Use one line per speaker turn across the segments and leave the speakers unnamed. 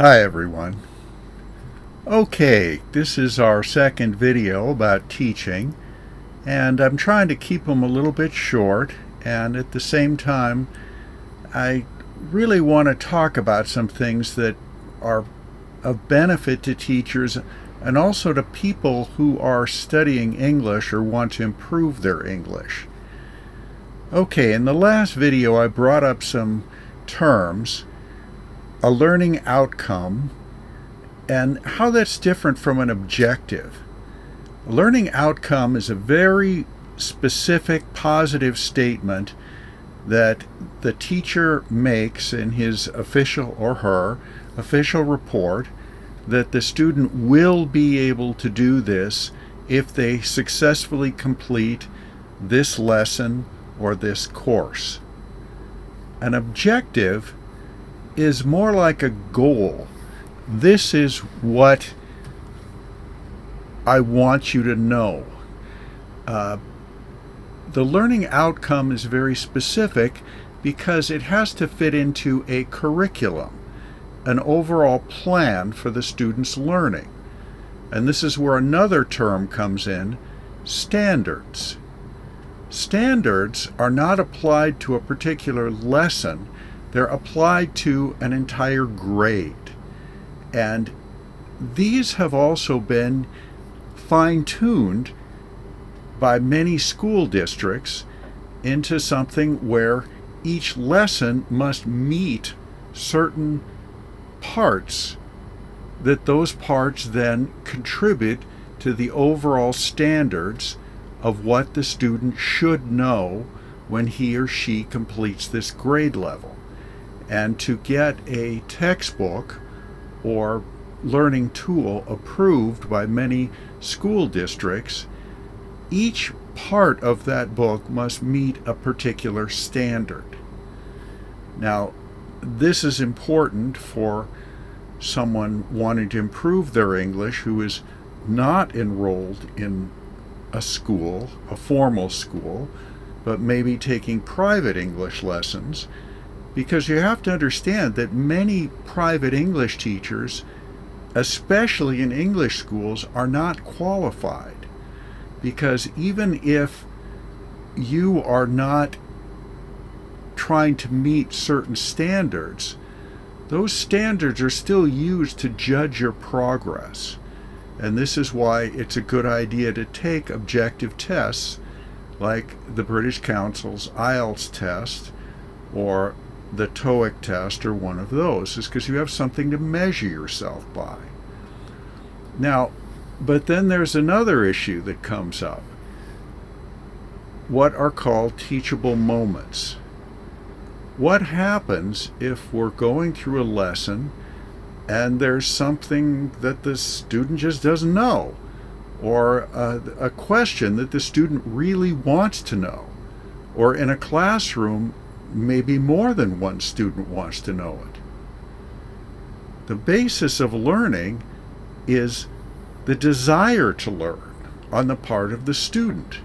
Hi everyone. Okay, this is our second video about teaching, and I'm trying to keep them a little bit short, and at the same time I really want to talk about some things that are of benefit to teachers and also to people who are studying English or want to improve their English. Okay, in the last video I brought up some terms, a learning outcome, and how that's different from an objective. A learning outcome is a very specific positive statement that the teacher makes in his official or her official report that the student will be able to do this if they successfully complete this lesson or this course. An objective is more like a goal. This is what I want you to know. The learning outcome is very specific because it has to fit into a curriculum, an overall plan for the student's learning. And this is where another term comes in, standards. Standards are not applied to a particular lesson, they're applied to an entire grade. And these have also been fine-tuned by many school districts into something where each lesson must meet certain parts, that those parts then contribute to the overall standards of what the student should know when he or she completes this grade level. And to get a textbook or learning tool approved by many school districts, each part of that book must meet a particular standard. Now, this is important for someone wanting to improve their English who is not enrolled in a school, a formal school, but maybe taking private English lessons, because you have to understand that many private English teachers, especially in English schools, are not qualified. Because even if you are not trying to meet certain standards, those standards are still used to judge your progress. And this is why it's a good idea to take objective tests like the British Council's IELTS test or the TOEIC test, or one of those, is because you have something to measure yourself by. Now, but then there's another issue that comes up, what are called teachable moments. What happens if we're going through a lesson and there's something that the student just doesn't know, or a question that the student really wants to know, or in a classroom maybe more than one student wants to know it? The basis of learning is the desire to learn on the part of the student.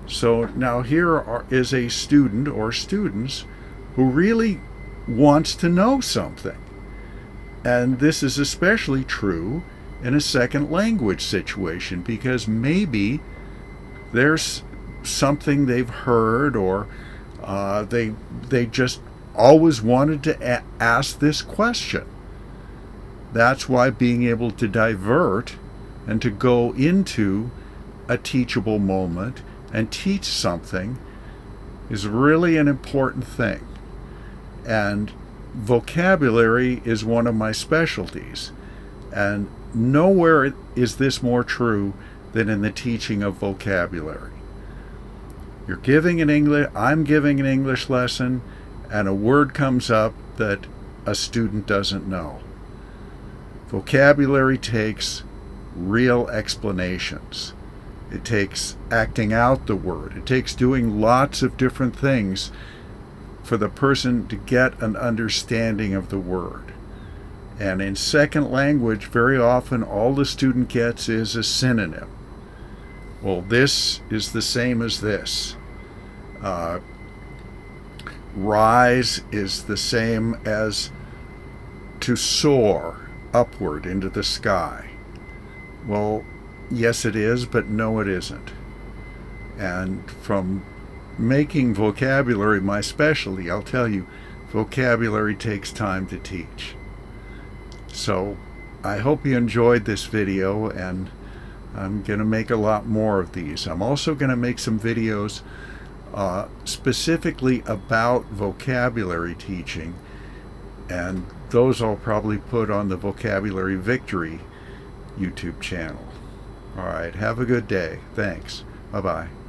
So now here is a student or students who really wants to know something. And this is especially true in a second language situation, because maybe there's something they've heard, or they just always wanted to ask this question. That's why being able to divert and to go into a teachable moment and teach something is really an important thing. And vocabulary is one of my specialties. And nowhere is this more true than in the teaching of vocabulary. I'm giving an English lesson, and a word comes up that a student doesn't know. Vocabulary takes real explanations. It takes acting out the word. It takes doing lots of different things for the person to get an understanding of the word. And in second language, very often all the student gets is a synonym. Well, this is the same as this. Rise is the same as to soar upward into the sky. Well, yes it is, but no it isn't. And from making vocabulary my specialty, I'll tell you, vocabulary takes time to teach. So I hope you enjoyed this video, and I'm going to make a lot more of these. I'm also going to make some videos specifically about vocabulary teaching, and those I'll probably put on the Vocabulary Victory YouTube channel. All right, have a good day. Thanks. Bye-bye.